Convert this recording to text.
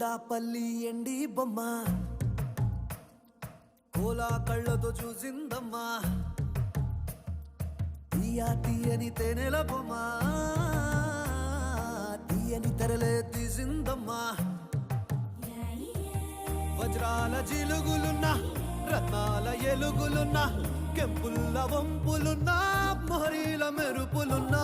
గుండాపల్లి ఎండి బొమ్మ కోలా కళ్ళతో చూసిందమ్మా తీయని తేనెల బొమ్మ తీయని తెరలే తీసిందమ్మా వజ్రాల జిలుగులున్నా రత్నాల ఎలుగులున్నా కెంపుల్ల వంపులున్నా మొహరీల మెరుపులున్నా